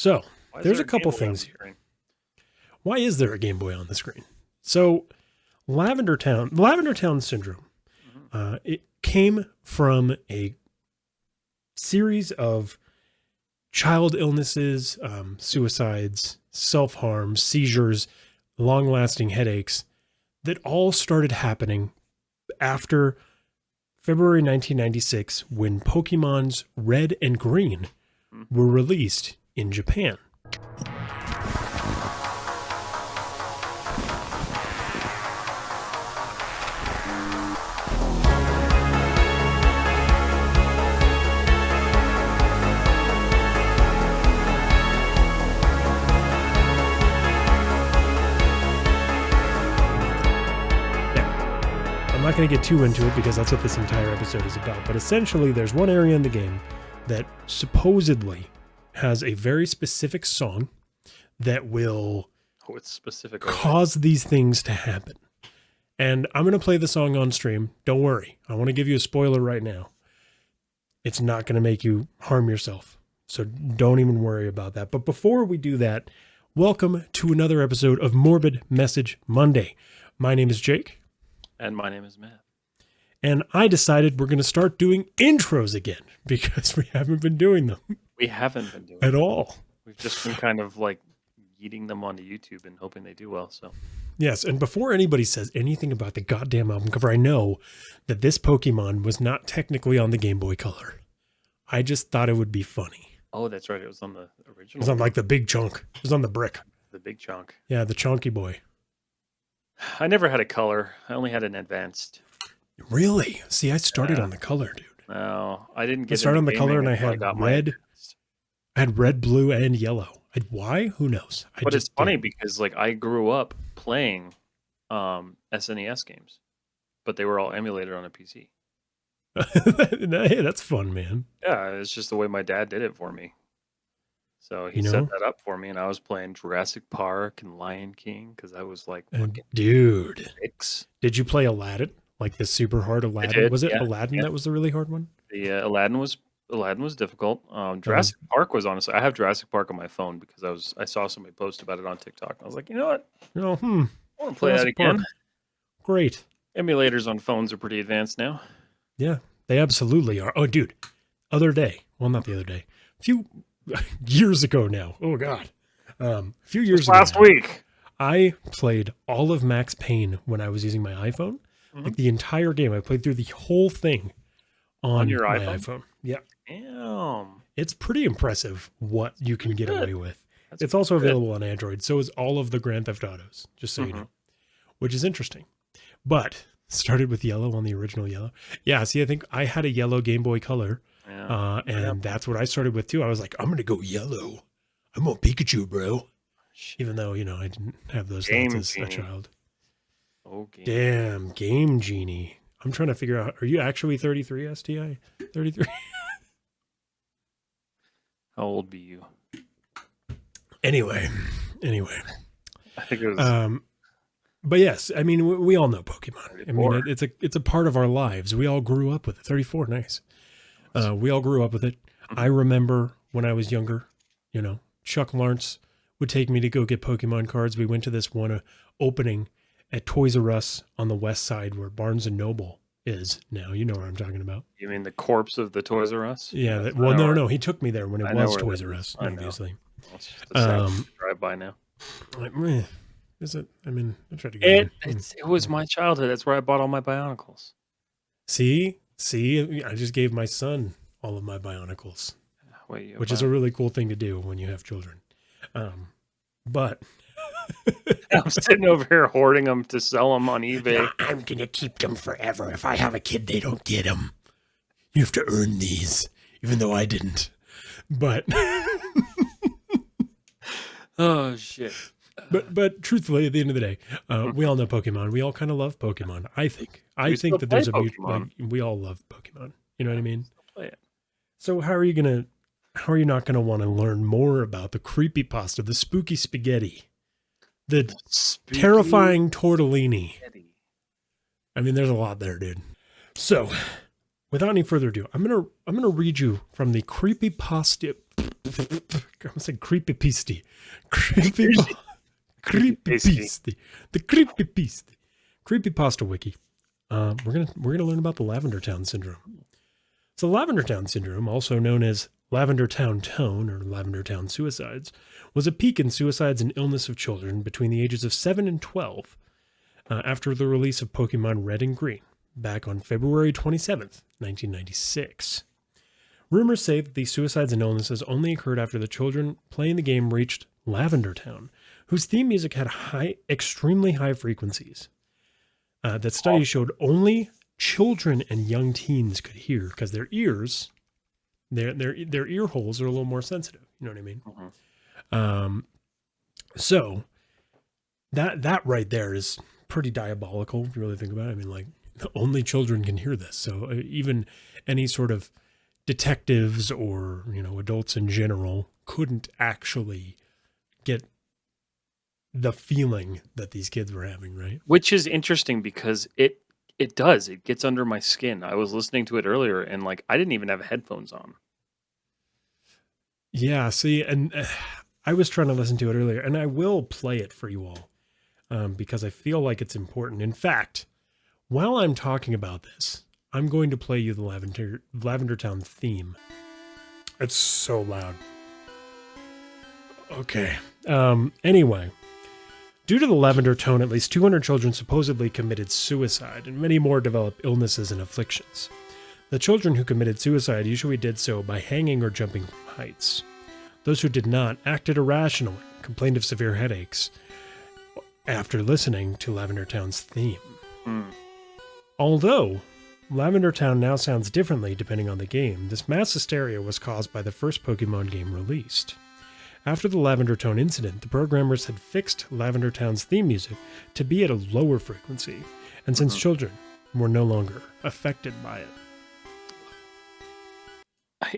So Why is there's there a couple Game Boy on things the here. screen? Why is there a Game Boy on the screen? So Lavender Town syndrome, it came from a series of child illnesses, suicides, self-harm, seizures, long-lasting headaches that all started happening after February 1996 when Pokemon's Red and Green were released in Japan. I'm not going to get too into it because that's what this entire episode is about. But essentially, there's one area in the game that supposedly has a very specific song that will it's specific. cause these things to happen. And I'm going to play the song on stream. Don't worry. I want to give you a spoiler right now. It's not going to make you harm yourself. So don't even worry about that. But before we do that, welcome to another episode of Morbid Message Monday. My name is Jake. And my name is Matt. And I decided we're going to start doing intros again because we haven't been doing them We haven't been doing at it. all. We've just been kind of like yeeting them onto YouTube and hoping they do well. So Yes, and before anybody says anything about the goddamn album cover, I know that this Pokemon was not technically on the Game Boy Color. I just thought it would be funny. oh, that's right. It was on the It original. was on like the big chunk. It was on the brick. the big chunk. Yeah, the chunky boy. I never had a color. I only had an advanced. Really? See, I started Yeah. on the color, dude. No, I didn't I get started on into the color gaming and I until had got my red. advanced. I had red, blue, and yellow. Why? Who knows? But it's funny because like I grew up playing SNES games, but they were all emulated on a PC. Hey, that's fun, man. Yeah, it's just the way my dad did it for me. So he You know? set that up for me, and I was playing Jurassic Park and Lion King because I was like fucking Dude, 6. did you play Aladdin? Like the super hard Aladdin? did, Was it yeah, Aladdin yeah. that was the really hard one? The Aladdin was difficult. Jurassic Park was honestly. I have Jurassic Park on my phone because I saw somebody post about it on TikTok. And I was like, you know what? Oh, I want to play that Jurassic again. Park. Great. Emulators on phones are pretty advanced now. Yeah, they absolutely are. Oh, dude, other day. Well, not the other day. A few years ago now. Oh, God. A few years ago. Last now, week. I played all of Max Payne when I was using my iPhone. Like the entire game. I played through the whole thing on your my iPhone? iPhone. Yeah. Damn. It's pretty impressive what you can get Good. away with. That's It's also good. available on Android. So is all of the Grand Theft Autos, just so you know, which is interesting. But started with yellow on the original yellow. Yeah, see, I think I had a yellow Game Boy Color, Yeah. and that's what I started with too. I was like, I'm going to go yellow. I'm on Pikachu, bro. Even though, I didn't have those Game thoughts as a Genie. child. Oh, game. Damn, Game Genie. I'm trying to figure out, are you actually 33 STI? 33? How old be you? Anyway. I think it was. But yes, I mean, we all know Pokemon. I 34. mean, it's a part of our lives. We all grew up with it. 34, nice. We all grew up with it. I remember when I was younger, Chuck Lawrence would take me to go get Pokemon cards. We went to this one opening at Toys R Us on the west side where Barnes & Noble is now. You know what I'm talking about. You mean the corpse of the Toys R Us? Yeah. I know No. He took me there when I it know was where Toys that R is. Us, I know. obviously. Well, it's just a sad drive by now. Is it? I mean, I tried to get It was my childhood. That's where I bought all my Bionicles. See, I just gave my son all of my Bionicles, Wait, which is a really cool thing to do when you have children. But I'm sitting over here hoarding them to sell them on eBay. I'm going to keep them forever. If I have a kid, they don't get them. You have to earn these, even though I didn't. But Oh shit! but truthfully, at the end of the day, we all know Pokemon. We all kind of love Pokemon. I think We still that there's a play mutual. Pokemon. We all love Pokemon. You know what I mean? Play it. So how are you not gonna want to learn more about the creepypasta, the spooky spaghetti, the Spooky terrifying tortellini? Spaghetti. I mean, there's a lot there, dude. So, without any further ado, I'm gonna read you from the creepypasta. I'm saying creepy pasty. Creepy Conspiracy. creepy Pasty. pasty. The creepy pasty. Creepy pasta wiki. We're gonna learn about the Lavender Town syndrome. So Lavender Town syndrome, also known as Lavender Town tone or Lavender Town suicides, was a peak in suicides and illness of children between the ages of 7 and 12 after the release of Pokemon Red and Green back on February 27th, 1996. Rumors say that these suicides and illnesses only occurred after the children playing the game reached Lavender Town, whose theme music had extremely high frequencies that studies showed only children and young teens could hear because their ears, their ear holes are a little more sensitive. You know what I mean? So that right there is pretty diabolical if you really think about it. I mean, like only children can hear this. So even any sort of detectives or adults in general couldn't actually get the feeling that these kids were having, right? Which is interesting because it gets under my skin. I was listening to it earlier and like I didn't even have headphones on. Yeah, see, and I was trying to listen to it earlier, and I will play it for you all because I feel like it's important. In fact, while I'm talking about this, I'm going to play you the Lavender Town theme. It's so loud. Okay. Anyway, due to the Lavender Town, at least 200 children supposedly committed suicide, and many more developed illnesses and afflictions. The children who committed suicide usually did so by hanging or jumping from heights. Those who did not acted irrationally, complained of severe headaches after listening to Lavender Town's theme. Although Lavender Town now sounds differently depending on the game, this mass hysteria was caused by the first Pokemon game released. After the Lavender Town incident, the programmers had fixed Lavender Town's theme music to be at a lower frequency, and since children were no longer affected by it.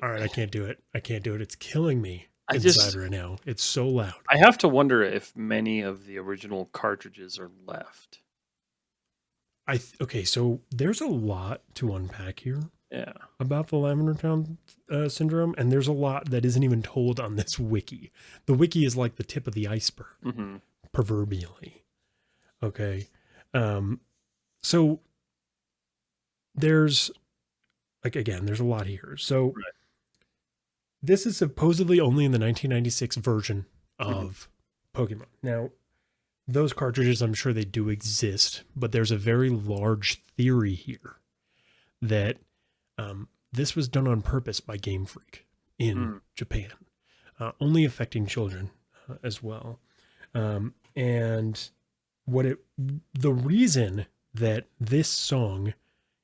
All right, I can't do it. It's killing me inside right now. It's so loud. I have to wonder if many of the original cartridges are left. Okay, so there's a lot to unpack here. Yeah. About the Lavender Town syndrome, and there's a lot that isn't even told on this wiki. The wiki is like the tip of the iceberg, proverbially. Okay, so there's there's a lot here. So this is supposedly only in the 1996 version of Pokemon. Now, those cartridges, I'm sure they do exist, but there's a very large theory here that this was done on purpose by Game Freak in Japan, only affecting children as well. And the reason that this song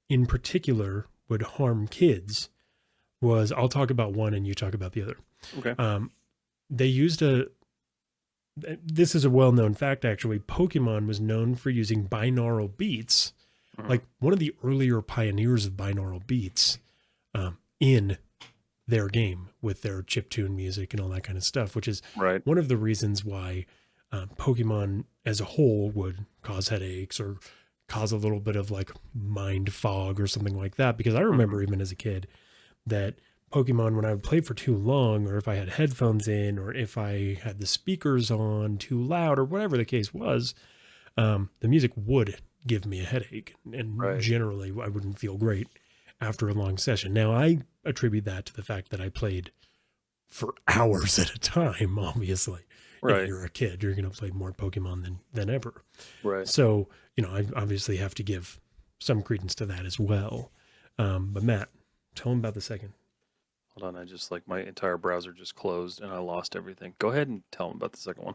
in particular would harm kids was, I'll talk about one and you talk about the other. Okay. They used this is a well-known fact actually, Pokemon was known for using binaural beats, like one of the earlier pioneers of binaural beats in their game with their chiptune music and all that kind of stuff, which is one of the reasons why Pokemon as a whole would cause headaches or cause a little bit of like mind fog or something like that. Because I remember even as a kid that Pokemon, when I would play for too long, or if I had headphones in, or if I had the speakers on too loud, or whatever the case was, the music would give me a headache. And generally, I wouldn't feel great after a long session. Now, I attribute that to the fact that I played for hours at a time, obviously. If you're a kid, you're going to play more Pokemon than ever. So, I obviously have to give some credence to that as well. But Matt, tell him about the second. Hold on, I just my entire browser just closed and I lost everything. Go ahead and tell him about the second one.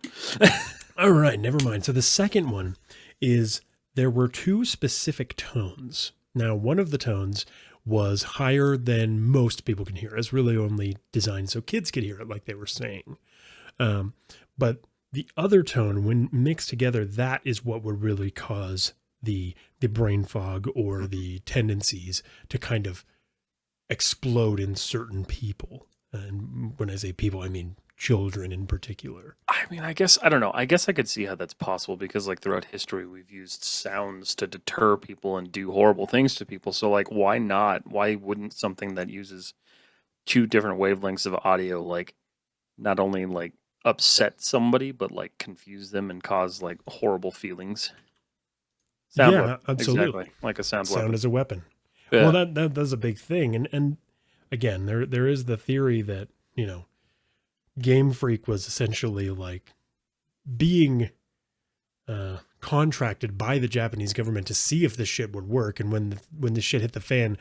All right, never mind. So the second one is there were two specific tones. Now, one of the tones was higher than most people can hear. It's really only designed so kids could hear it, like they were saying. But the other tone, when mixed together, that is what would really cause the brain fog or the tendencies to kind of explode in certain people. And when I say people, I mean children in particular. I mean, I don't know. I guess I could see how that's possible because throughout history, we've used sounds to deter people and do horrible things to people. So why not? Why wouldn't something that uses two different wavelengths of audio, not only like upset somebody, but like confuse them and cause like horrible feelings. Sound Yeah, weapon, exactly, absolutely. like a sound Sound weapon. as a weapon. Well, Yeah, that's a big thing, and again, there is the theory that Game Freak was essentially like being contracted by the Japanese government to see if this shit would work, and when the shit hit the fan,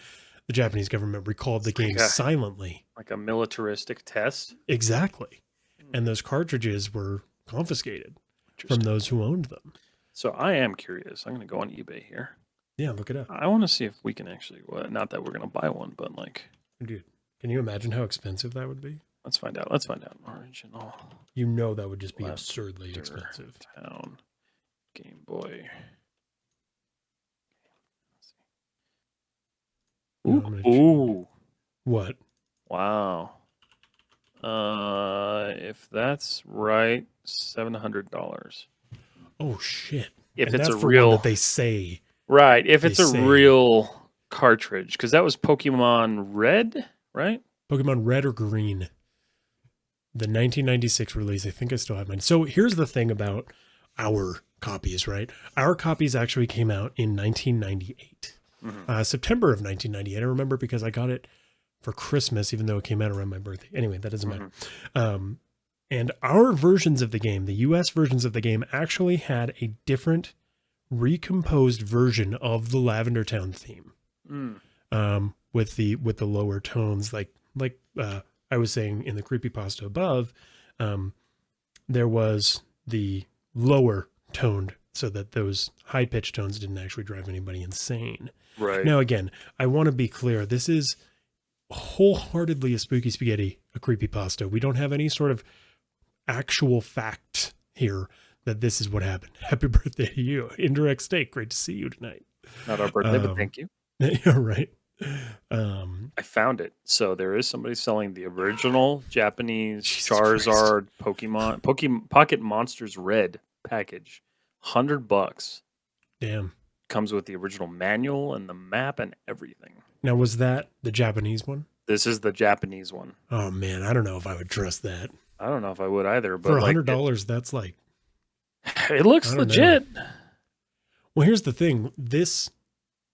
the Japanese government recalled the it's game silently. like a militaristic test. Exactly, and Hmm, those cartridges were confiscated from interesting. those who owned them. So I am curious. I'm gonna go on eBay here. Yeah, look it up, I want to see if we can actually. Well, not that we're gonna buy one, but like, dude. Can you imagine how expensive that would be? let's find out. Let's find out. Original That would just be absurdly Lavender expensive. Town Game Boy. Ooh. What? Wow. If that's right, $700. Oh shit! If And it's that's a for real, one that they say. right? If it's a say- real cartridge, because that was Pokemon Red, right? Pokemon Red or Green, the 1996 release. I think I still have mine. So here's the thing about our copies, right? Our copies actually came out in 1998, September of 1998. I remember because I got it for Christmas, even though it came out around my birthday. Anyway, that doesn't matter. And our versions of the game, the US versions of the game, actually had a different recomposed version of the Lavender Town theme. With the lower tones, like I was saying in the creepypasta above, there was the lower toned so that those high pitched tones didn't actually drive anybody insane. Right. Now, again, I want to be clear. This is wholeheartedly a spooky spaghetti, a creepypasta. We don't have any sort of actual fact here that this is what happened. Happy birthday to you. Indirect Steak. Great to see you tonight. Not our birthday, but thank you. Yeah, right. I found it. So there is somebody selling the original Japanese Jesus Charizard Pokemon Pocket Monsters Red package. $100. Damn. Comes with the original manual and the map and everything. Now, was that the Japanese one? This is the Japanese one. Oh man, I don't know if I would trust that. I don't know if I would either, but For like $100, that's like, it looks I don't know. legit. Well, here's the thing. This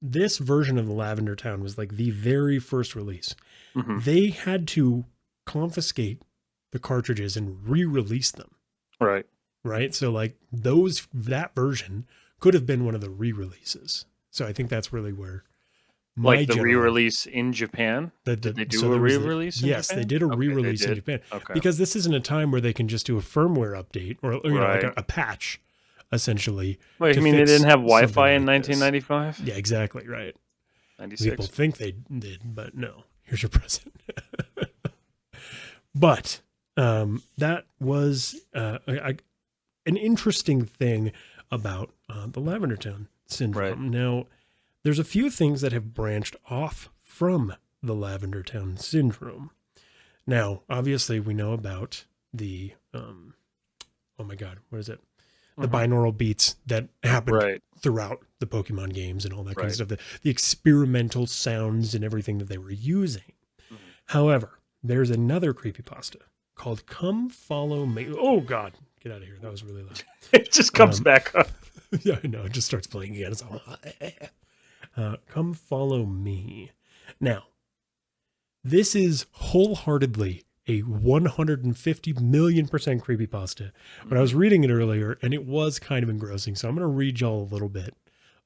version of the Lavender Town was like the very first release. They had to confiscate the cartridges and re-release them. Right. Right. So like that version could have been one of the re-releases. So I think that's really where like the re-release in Japan. Did they do a re-release in Yes, Japan? they did a re-release in Japan. Okay. Because this isn't a time where they can just do a firmware update or like a patch, essentially. Wait, you mean they didn't have Wi-Fi in like 1995? Yeah, exactly, right. 96. People think they did, but no. Here's your present. But that was an interesting thing about the Lavender Town syndrome. Right. Now, there's a few things that have branched off from the Lavender Town syndrome. Now, obviously, we know about the, oh my God, what is it? The binaural beats that happened throughout the Pokemon games and all that kind of stuff, the experimental sounds and everything that they were using. However, there's another creepypasta called Come Follow Me. Oh God, get out of here. That was really loud. It just comes back up. Yeah, I know. It just starts playing again. It's all, Come Follow Me. Now, this is wholeheartedly a 150 million % creepypasta. But I was reading it earlier and it was kind of engrossing. So I'm going to read y'all a little bit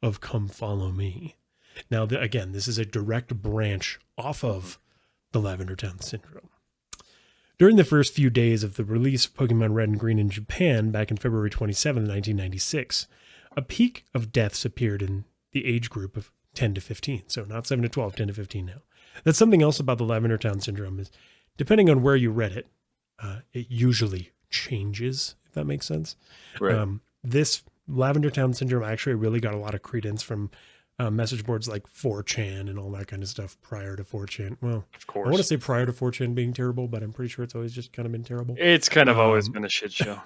of Come Follow Me. Now, again, this is a direct branch off of the Lavender Town syndrome. During the first few days of the release of Pokemon Red and Green in Japan back in February 27, 1996, a peak of deaths appeared in the age group of 10 to 15. So not 7 to 12, 10 to 15 now. That's something else about the Lavender Town syndrome is depending on where you read it, it usually changes, if that makes sense. Right. This Lavender Town syndrome actually really got a lot of credence from message boards like 4chan and all that kind of stuff prior to 4chan. Well, of course. I want to say prior to 4chan being terrible, but I'm pretty sure it's always just kind of been terrible. It's kind of always been a shit show.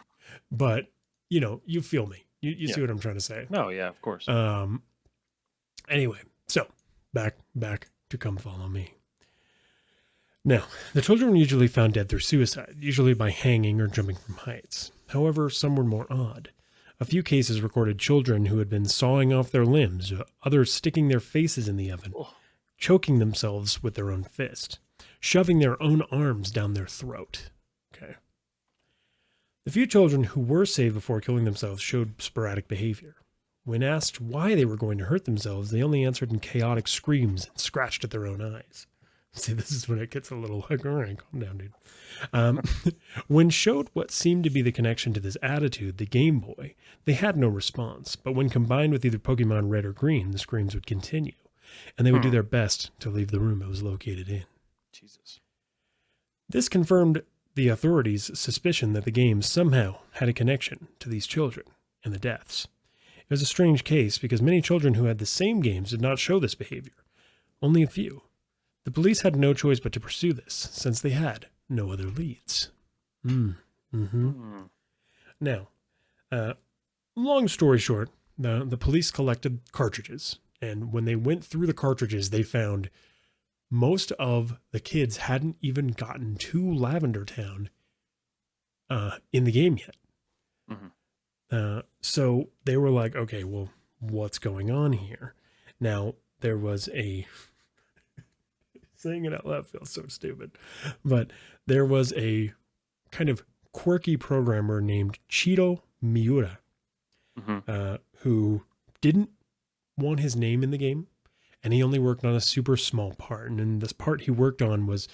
But, you feel me. You see what I'm trying to say. No, yeah, of course. Anyway, so back to Come Follow Me. Now, the children were usually found dead through suicide, usually by hanging or jumping from heights. However, some were more odd. A few cases recorded children who had been sawing off their limbs, others sticking their faces in the oven, Oh, choking themselves with their own fist, shoving their own arms down their throat. Okay. The few children who were saved before killing themselves showed sporadic behavior. When asked why they were going to hurt themselves, they only answered in chaotic screams and scratched at their own eyes. See, this is when it gets a little like, all right, calm down, dude. When showed what seemed to be the connection to this attitude, the Game Boy, they had no response. But when combined with either Pokemon Red or Green, the screams would continue, and they would do their best to leave the room it was located in. Jesus. This confirmed the authorities' suspicion that the game somehow had a connection to these children and the deaths. It was a strange case because many children who had the same games did not show this behavior. Only a few. The police had no choice but to pursue this, since they had no other leads. Now, long story short, the police collected cartridges, and when they went through the cartridges, they found most of the kids hadn't even gotten to Lavender Town in the game yet. So they were like, okay, well, what's going on here? Now, there was a... saying it out loud feels so stupid. But there was a kind of quirky programmer named Chito Miura who didn't want his name in the game, and he only worked on a super small part. And then this part he worked on was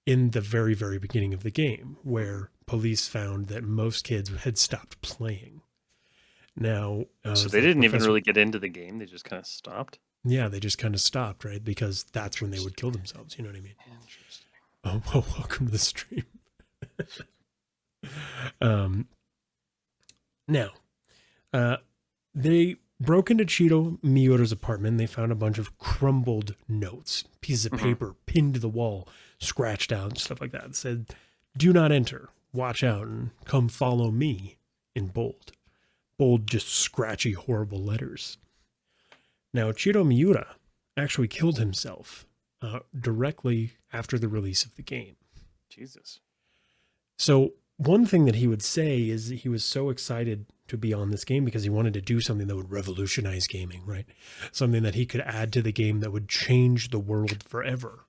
in the very, very beginning of the game, where police found that most kids had stopped playing. Now, so they didn't even really get into the game. They just kind of stopped. Yeah, they just kind of stopped, right? Because that's when they would kill themselves. You know what I mean? Interesting. Oh, well, welcome to the stream. Now, they broke into Chito Miura's apartment. They found a bunch of crumbled notes, pieces of paper pinned to the wall, scratched out, and stuff like that. It said, "Do not enter. Watch out and come follow me," in bold. Bold, just scratchy, horrible letters. Now, Chito Miura actually killed himself directly after the release of the game. Jesus. So one thing that he would say is he was so excited to be on this game because he wanted to do something that would revolutionize gaming, right? Something that he could add to the game that would change the world forever.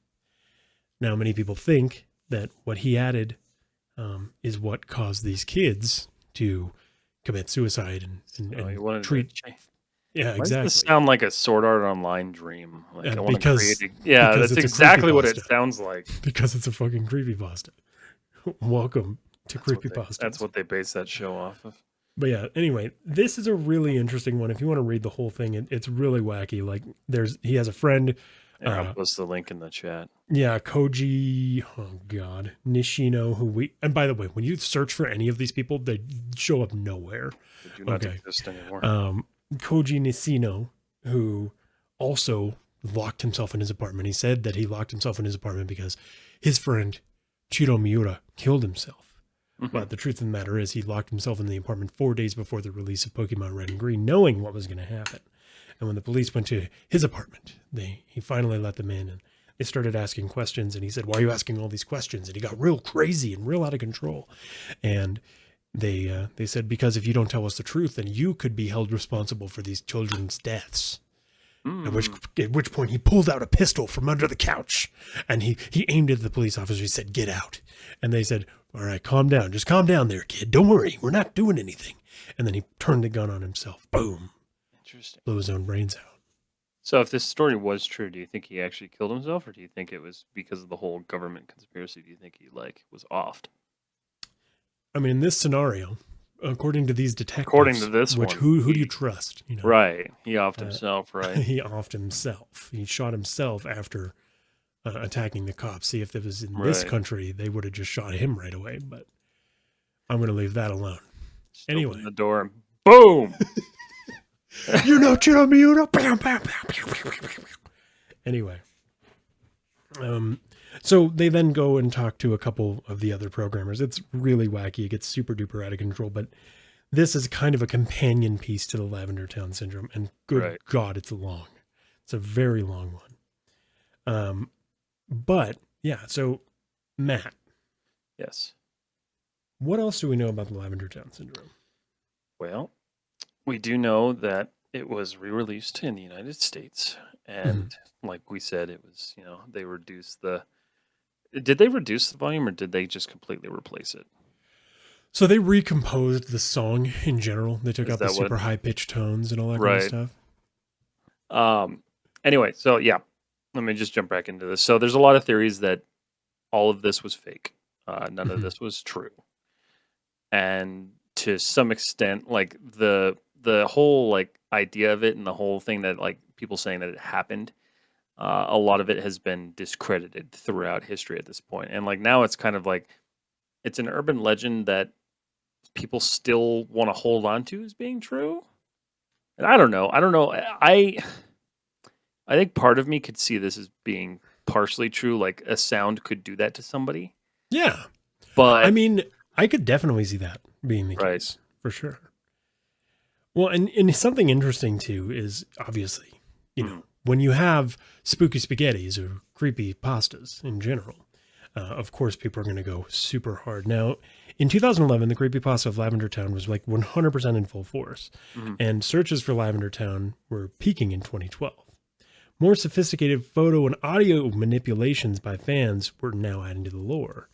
Now, many people think that what he added is what caused these kids to commit suicide and treat... Yeah, Why exactly. does this sound like a Sword Art Online dream? Like I want to because create that's exactly what it creepypasta. sounds like. Because it's a fucking creepypasta. Welcome to creepypasta. That's what they base that show off of. But yeah, anyway, this is a really interesting one. If you want to read the whole thing, it's really wacky. Like he has a friend. Yeah, I'll post the link in the chat. Yeah, Koji, oh God, Nishino, and by the way, when you search for any of these people, they show up nowhere. They do not exist anymore. Koji Nishino, who also locked himself in his apartment. He said that he locked himself in his apartment because his friend Chito Miura killed himself. But the truth of the matter is he locked himself in the apartment 4 days before the release of Pokemon Red and Green, knowing what was going to happen. And when the police went to his apartment, he finally let them in, and they started asking questions. And he said, "Why are you asking all these questions?" And he got real crazy and real out of control. And they said, "Because if you don't tell us the truth, then you could be held responsible for these children's deaths." At which point he pulled out a pistol from under the couch and he aimed at the police officer. He said, "Get out." And they said, "All right, calm down. Just calm down there, kid. Don't worry. We're not doing anything." And then he turned the gun on himself. Boom. Interesting. Blew his own brains out. So if this story was true, do you think he actually killed himself, or do you think it was because of the whole government conspiracy? Do you think he was offed? I mean, in this scenario, according to these detectives, according to this one, who do you trust? You know, right? He offed himself, right? He offed himself. He shot himself after attacking the cops. See, if it was in this country, they would have just shot him right away. But I'm going to leave that alone. Just anyway, open the door and boom. You know, Chito Miura. Anyway, so they then go and talk to a couple of the other programmers. It's really wacky. It gets super duper out of control, but this is kind of a companion piece to the Lavender Town syndrome. And good God, it's long. It's a very long one. But yeah, so Matt, Yes. what else do we know about the Lavender Town syndrome? Well, we do know that it was re-released in the United States, Mhm. and like we said, it was, they reduced the. Did they reduce the volume, or did they just completely replace it? So they recomposed the song in general. They took Is out the that what? super high pitched tones and all that kind of Right. stuff. Um. Anyway, so yeah, let me just jump back into this. So there's a lot of theories that all of this was fake. None of Mhm. this was true, and to some extent, like the whole like idea of it and the whole thing that like people saying that it happened, a lot of it has been discredited throughout history at this point. And like now it's kind of like it's an urban legend that people still want to hold on to as being true. And I don't know. I don't know. I think part of me could see this as being partially true. Like a sound could do that to somebody. Yeah. I But mean, I could definitely see that being the right. case for sure. Well, and something interesting too is obviously, Mhm. when you have spooky spaghettis or creepy pastas in general, of course, people are going to go super hard. Now, in 2011, the creepypasta of Lavender Town was like 100% in full force, Mhm. and searches for Lavender Town were peaking in 2012. More sophisticated photo and audio manipulations by fans were now adding to the lore.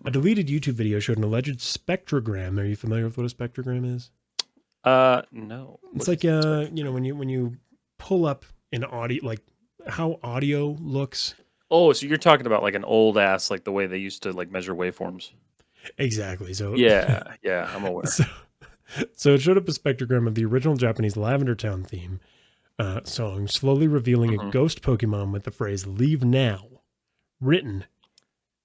A Mhm. deleted YouTube video showed an alleged spectrogram. Are you familiar with what a spectrogram is? No. It's What like is the spectrum? when you pull up an audio, like how audio looks. Oh, so you're talking about like an old ass, like the way they used to like measure waveforms. Exactly. So Yeah, yeah, I'm aware. so so it showed up a spectrogram of the original Japanese Lavender Town theme song, slowly revealing a Mhm. ghost Pokemon with the phrase "Leave now" written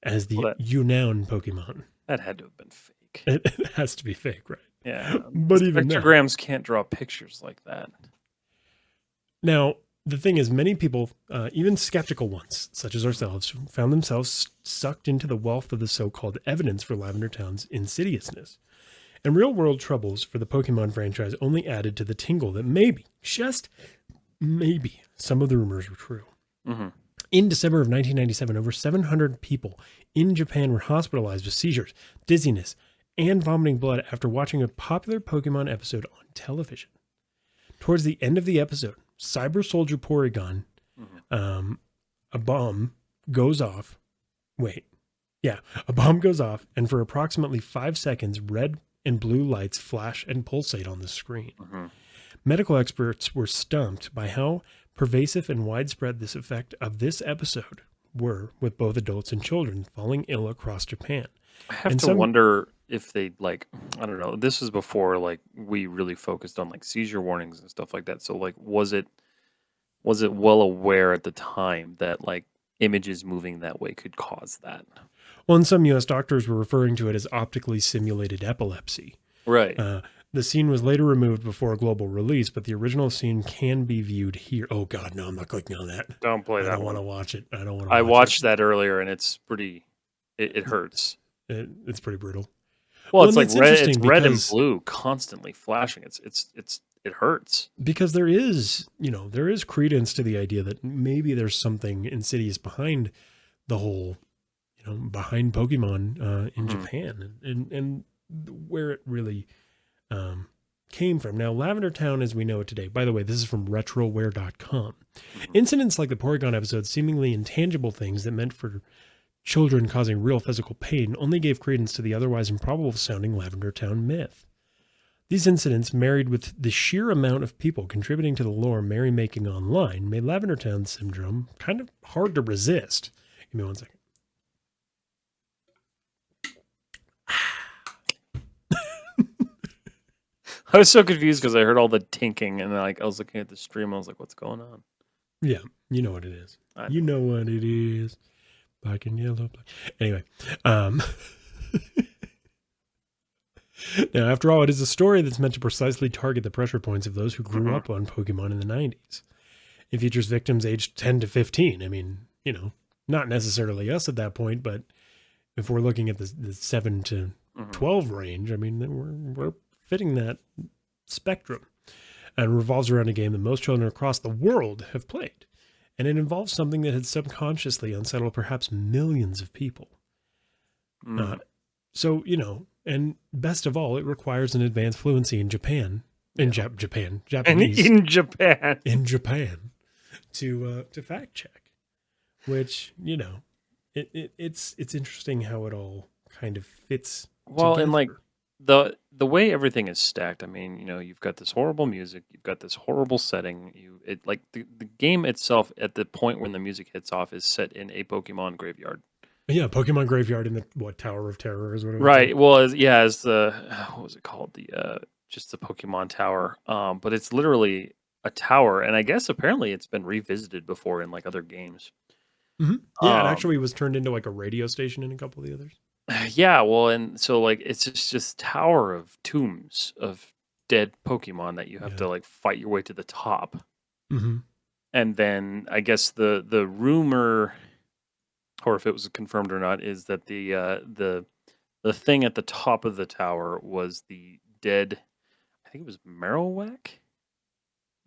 as the Well, Unown Pokemon. that had to have been fake. It has to be fake, right? Yeah, the But even that. spectrograms can't draw pictures like that. Now, the thing is, many people, even skeptical ones, such as ourselves, found themselves sucked into the wealth of the so called evidence for Lavender Town's insidiousness. And real world troubles for the Pokemon franchise only added to the tingle that maybe, just maybe, some of the rumors were true. Mhm. In December of 1997, over 700 people in Japan were hospitalized with seizures, dizziness, and vomiting blood after watching a popular Pokemon episode on television. Towards the end of the episode, Cyber Soldier Porygon, Mhm. a bomb goes off. Wait, yeah, a bomb goes off, and for approximately 5 seconds, red and blue lights flash and pulsate on the screen. Mhm. Medical experts were stumped by how pervasive and widespread this effect of this episode were, with both adults and children falling ill across Japan. I have And to some, wonder if they like I don't know. This was before like we really focused on like seizure warnings and stuff like that. So like was it well aware at the time that like images moving that way could cause that? well, and some U.S. doctors were referring to it as optically simulated epilepsy. Right. Uh, the scene was later removed before a global release, but the original scene can be viewed here. Oh God, no! I'm not clicking on that. Don't play I that don't want one. to watch it. I don't want to I watch it. watched that earlier and it's pretty it hurts. It's pretty brutal. Well, Well, it's and like it's red it's interesting red and blue constantly flashing. It hurts. because there is there is credence to the idea that maybe there's something insidious behind the whole behind Pokemon in Mhm. Japan and where it really came from. Now, Lavender Town as we know it today, by the way, this is from retroware.com. Mhm. Incidents like the Porygon episode, seemingly intangible things that meant for children causing real physical pain, only gave credence to the otherwise improbable sounding Lavender Town myth. These incidents, married with the sheer amount of people contributing to the lore merrymaking online, made Lavender Town syndrome kind of hard to resist. Give me one second. I was so confused because I heard all the tinking and like I was looking at the stream. I was like, "What's going on?" Yeah, you know what it is. I You know. know what it is. Black and yellow. Black. Anyway, um, now after all, it is a story that's meant to precisely target the pressure points of those who grew Mhm. up on Pokemon in the 90s. It features victims aged 10 to 15. I mean, not necessarily us at that point, but if we're looking at the 7 to Mhm. 12 range, I mean, then we're fitting that spectrum. And revolves around a game that most children across the world have played. And it involves something that had subconsciously unsettled perhaps millions of people. Uh, Mm. so, and best of all, it requires an advanced fluency in Yeah. And Japanese, in Japan. in Japan to fact check, which, it's interesting how it all kind of fits Well, and like together. the way everything is stacked, I mean, you've got this horrible music, you've got this horrible setting. It like the game itself at the point when the music hits off is set in a Pokemon graveyard. Yeah, Pokemon Graveyard in the Tower of Terror is what it was called. Right. Well, as the what was it called? The just the Pokemon Tower. But it's literally a tower, and I guess apparently it's been revisited before in like other games. Yeah, it Um, actually was turned into like a radio station in a couple of the others. yeah. Well, and so like it's just this tower of tombs of dead Pokemon that you have Yeah. to like fight your way to the top, hmm and then I guess the rumor, or if it was confirmed or not, is that the thing at the top of the tower was the dead. I think it was Marowak.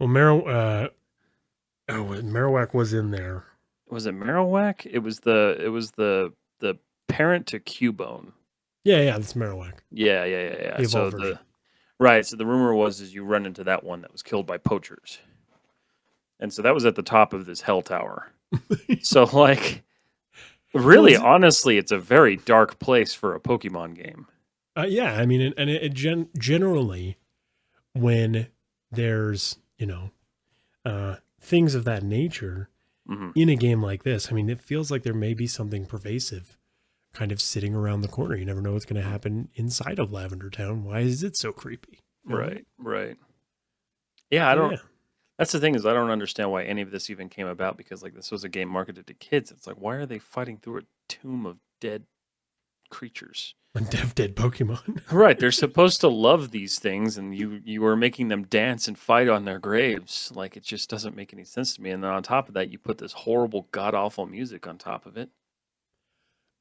Well, Marowak was in there. Was it Marowak? It was the parent to Cubone. Yeah, that's Marowak. Yeah. The So evolved version. the rumor was is you run into that one that was killed by poachers. And so that was at the top of this hell tower. So like Well, really honestly it's a very dark place for a Pokemon game. yeah, I mean, and generally when there's, things of that nature Mhm. in a game like this, I mean, it feels like there may be something pervasive kind of sitting around the corner. You never know what's going to happen inside of Lavender Town. Why is it so creepy? Right. Yeah, I So, don't yeah. that's the thing is I don't understand why any of this even came about because like this was a game marketed to kids. It's like why are they fighting through a tomb of dead creatures? On dead Pokemon. Right, they're supposed to love these things, and you are making them dance and fight on their graves. Like it just doesn't make any sense to me. And then on top of that, you put this horrible, god awful music on top of it.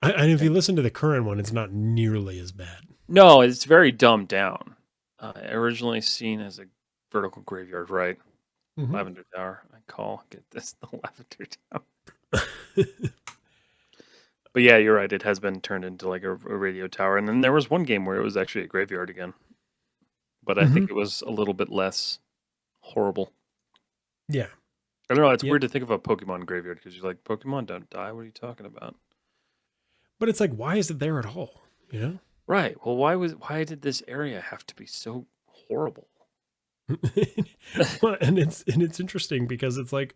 And if you And listen to the current one, it's not nearly as bad. no, it's very dumbed down. Originally seen as a vertical graveyard, right? hmm Lavender Tower. Get this the Lavender Tower. But yeah, you're right. It has been turned into like a radio tower. And then there was one game where it was actually a graveyard again, but I think hmm it was a little bit less horrible. Yeah. I don't know. It's Yeah. weird to think of a Pokemon graveyard because you're like, Pokemon don't die. What are you talking about? But it's like, why is it there at all? You know? Right. Well, why did this area have to be so horrible? Well, and it's interesting because it's like,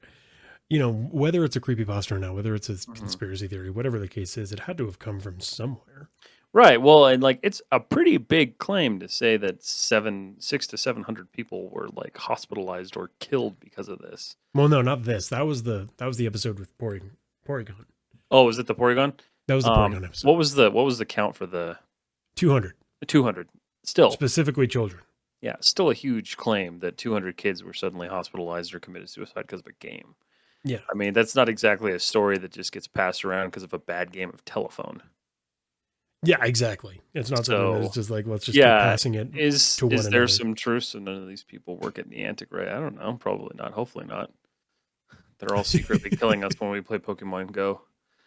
whether it's a creepypasta or not, whether it's a Mhm. conspiracy theory, whatever the case is, it had to have come from somewhere. Right. Well, and like it's a pretty big claim to say that 600 to 700 people were like hospitalized or killed because of this. Well, no, not this. That was the episode with Porygon. Oh, was it the Porygon? That was the Porygon episode. What was the count for the 200, 200? Still, specifically children. yeah, still a huge claim that 200 kids were suddenly hospitalized or committed suicide because of a game. Yeah. I mean, that's not exactly a story that just gets passed around because of a bad game of telephone. Yeah, exactly. It's not something that So, is just like, let's just keep yeah, passing it is to one is there another. some truth to none of these people work at Niantic, right? I don't know. Probably not. Hopefully not. They're all secretly killing us when we play Pokemon Go.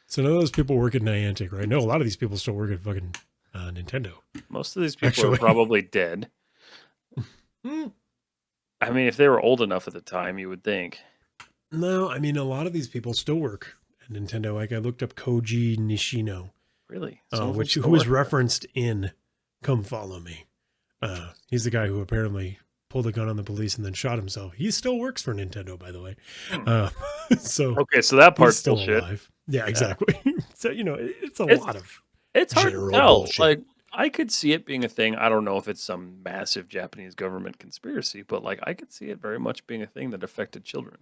So none of those people work at Niantic, right? No, a lot of these people still work at fucking Nintendo. Most of these people are Actually. probably dead. Hmm. I mean, if they were old enough at the time, you would think. No, I mean, a lot of these people still work at Nintendo. Like I looked up Koji Nishino, Really? Some of them who still was work there. referenced in Come Follow Me. He's the guy who apparently pulled a gun on the police and then shot himself. He still works for Nintendo, by the way. Hmm. Uh, so Okay, so that he's part's still bullshit. alive. Yeah, Yeah. exactly. So, it's a It's lot of it's hard to general tell. bullshit. Like I could see it being a thing. I don't know if it's some massive Japanese government conspiracy, but like I could see it very much being a thing that affected children.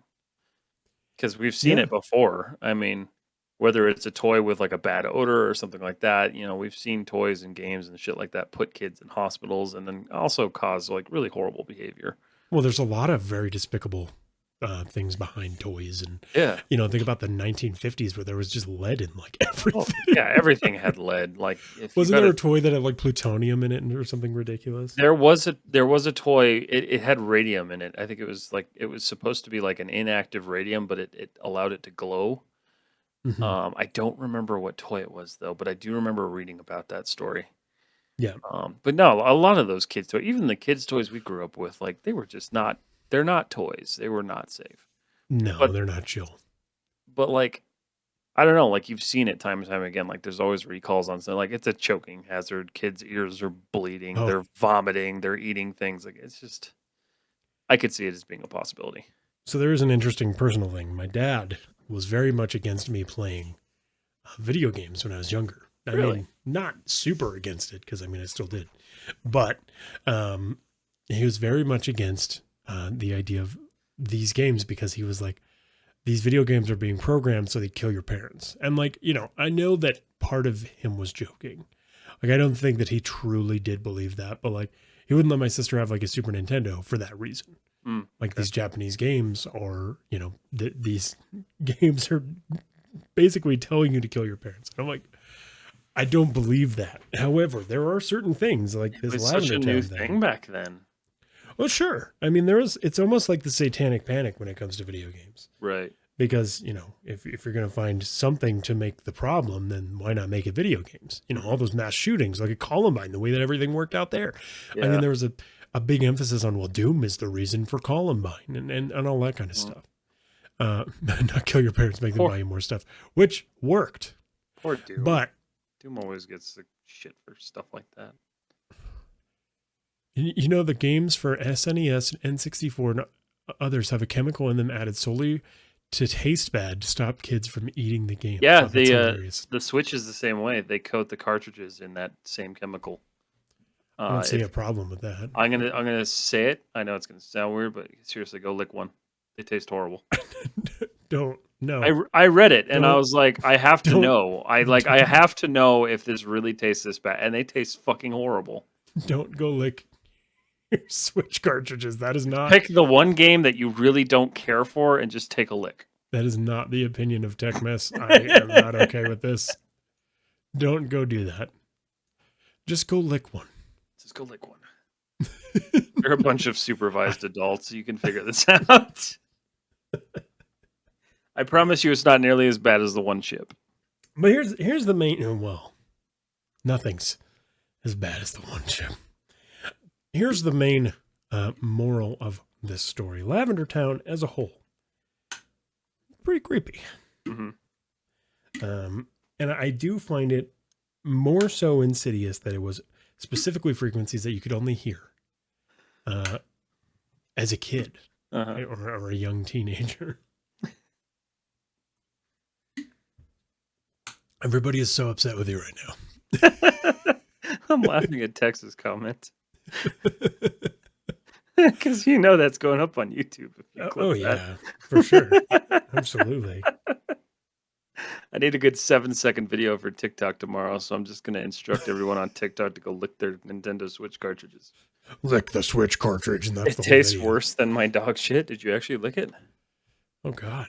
Because we've seen Yeah. it before. I mean, whether it's a toy with like a bad odor or something like that, we've seen toys and games and shit like that put kids in hospitals and then also cause like really horrible behavior. Well, there's a lot of very despicable things behind toys. And, Yeah. think about the 1950s where there was just lead in like Oh, everything. yeah, everything had lead. Like if you Wasn't got there a a toy that had like plutonium in it or something ridiculous? there was a toy. It had radium in it. I think it was supposed to be like an inactive radium, but it allowed it to glow. Hmm. I don't remember what toy it was though, but I do remember reading about that story. Yeah. But no, a lot of those kids' toys, even the kids' toys we grew up with, like they were just not. They're not toys. They were not safe. No, But they're not chill. like I don't know, like you've seen it time and time again. Like there's always recalls on something. Like it's a choking hazard. Kids' ears are bleeding. Oh, They're vomiting. They're eating things. Like it's just. I could see it as being a possibility. so there is an interesting personal thing. My dad was very much against me playing video games when I was younger. I Really? mean, not super against it because I mean I still did, but um, he was very much against the idea of these games because he was like, these video games are being programmed so they kill your parents. And like, I know that part of him was joking. Like, I don't think that he truly did believe that, but like, he wouldn't let my sister have like a Super Nintendo for that reason. Like Okay. these Japanese games are, these games are basically telling you to kill your parents. And I'm like, I don't believe that. However, there are certain things like It this was such Lavender a new Town thing. thing back then. Well, sure. I mean, it's almost like the satanic panic when it comes to video games. Right. Because, if you're going to find something to make the problem, then why not make it video games? All those mass shootings, like at Columbine, the way that everything worked out there. I mean, Yeah. there was a big emphasis on, well, Doom is the reason for Columbine and all that kind of Mm. stuff. Not kill your parents, make them Poor, buy you more stuff, which worked. poor Doom. But Doom always gets the shit for stuff like that. the games for SNES, N64, and others have a chemical in them added solely to taste bad to stop kids from eating the game. Yeah, Oh, that's hilarious. the Switch is the same way. They coat the cartridges in that same chemical. I don't see If a problem with that. I'm gonna say it, I know it's gonna sound weird, but seriously, go lick one. They taste horrible. Don't no. I read it and I Don't was like, I have to don't know. I have to know if this really tastes this bad, and they taste fucking horrible. don't go lick your Switch cartridges. Pick the one game that you really don't care for and just take a lick. That is not the opinion of Tech Mess. I am not okay with this. Don't go do that. Just go lick one. Just go lick one. You're a bunch of supervised adults. You can figure this out. I promise you, it's not nearly as bad as the one chip. But here's the main. Well, nothing's as bad as the one chip. Here's the main moral of this story. Lavender Town as a whole, pretty creepy. Mm-hmm. And I do find it more so insidious that it was specifically frequencies that you could only hear as a kid or a young teenager. Everybody is so upset with you right now. I'm laughing at Tex's comment. Because that's going up on YouTube. If you clip Yeah, for sure. Absolutely. I need a good 7-second video for TikTok tomorrow, so I'm just going to instruct everyone on TikTok to go lick their Nintendo Switch cartridges. Lick the Switch cartridge, and that's It the whole tastes video. worse than my dog shit. Did you actually lick it? Oh, God.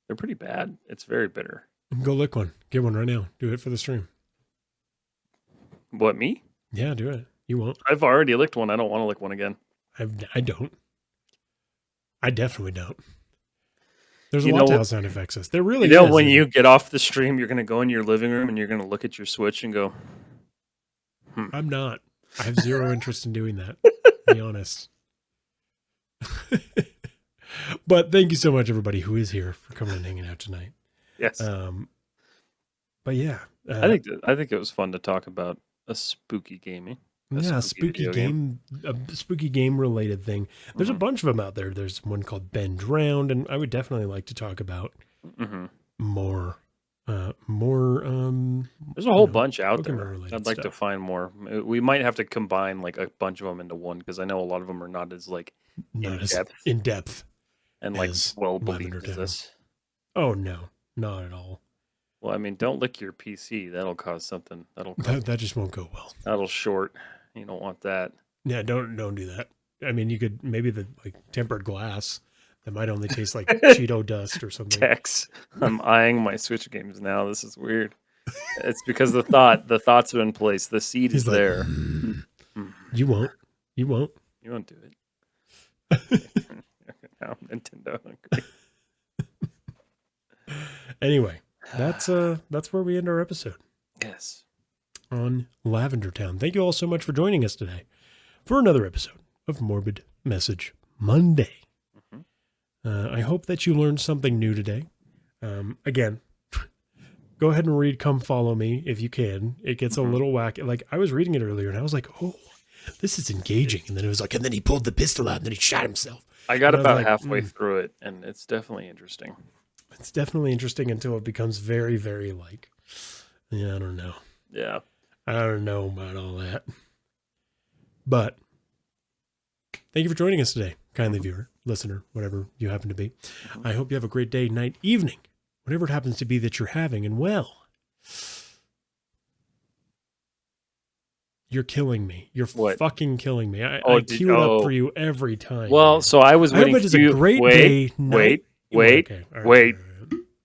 They're pretty bad. It's very bitter. Go lick one. Get one right now. Do it for the stream. What, me? Yeah, do it. You won't. I've already licked one. I don't want to lick one again. I don't. I definitely don't. There's a lot to how sound affects us. There really is. When you get off the stream, you're going to go in your living room and you're going to look at your Switch and go, I'm not. I have zero interest in doing that, to be honest. But thank you so much, everybody who is here, for coming and hanging out tonight. Yes. But yeah. I think it was fun to talk about a spooky gaming. A spooky game related thing. There's a bunch of them out there. There's one called Ben Drowned, and I would definitely like to talk about more. There's a whole bunch out there. I'd like stuff. to find more. We might have to combine like a bunch of them into one because I know a lot of them are not as like in depth and like well believed as this. Oh no, not at all. Well, I mean, don't lick your PC. That'll cause something. That just won't go well. That'll short. You don't want that. Yeah, don't do that. I mean, you could maybe the tempered glass that might only taste like Cheeto dust or something. Tex, I'm eyeing my Switch games now. This is weird. It's because the thoughts are in place. The seed is there. You won't. You won't do it. Now Nintendo. Anyway, that's where we end our episode Yes. on Lavender Town. Thank you all so much for joining us today for another episode of Morbid Message Monday. I hope that you learned something new today. Again, go ahead and read Come Follow Me if you can. It gets a little wacky. Like, I was reading it earlier and I was like, oh, this is engaging. And then it was like, and then he pulled the pistol out and then he shot himself. I got And I was about like, halfway through it, and it's definitely interesting. It's definitely interesting until it becomes very, very like, yeah, I don't know. Yeah. I don't know about all that. But thank you for joining us today, kindly viewer, listener, whatever you happen to be. I hope you have a great day, night, evening, whatever it happens to be that you're having. And well, you're killing me. You're fucking killing me. I queue it up for you every time. Well, man. so I was waiting for you. A great day. Wait. Okay. All right.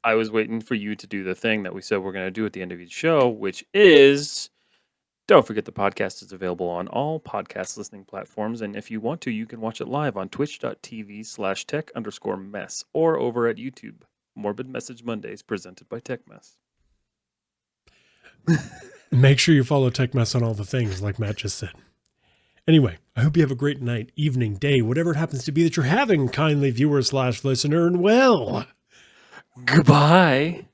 I was waiting for you to do the thing that we said we're going to do at the end of each show, which is, don't forget the podcast is available on all podcast listening platforms. And if you want to, you can watch it live on twitch.tv/tech_mess or over at YouTube. Morbid Message Mondays presented by Tech Mess. Make sure you follow Tech Mess on all the things, like Matt just said. Anyway, I hope you have a great night, evening, day, whatever it happens to be that you're having, kindly viewer/listener, and well, goodbye.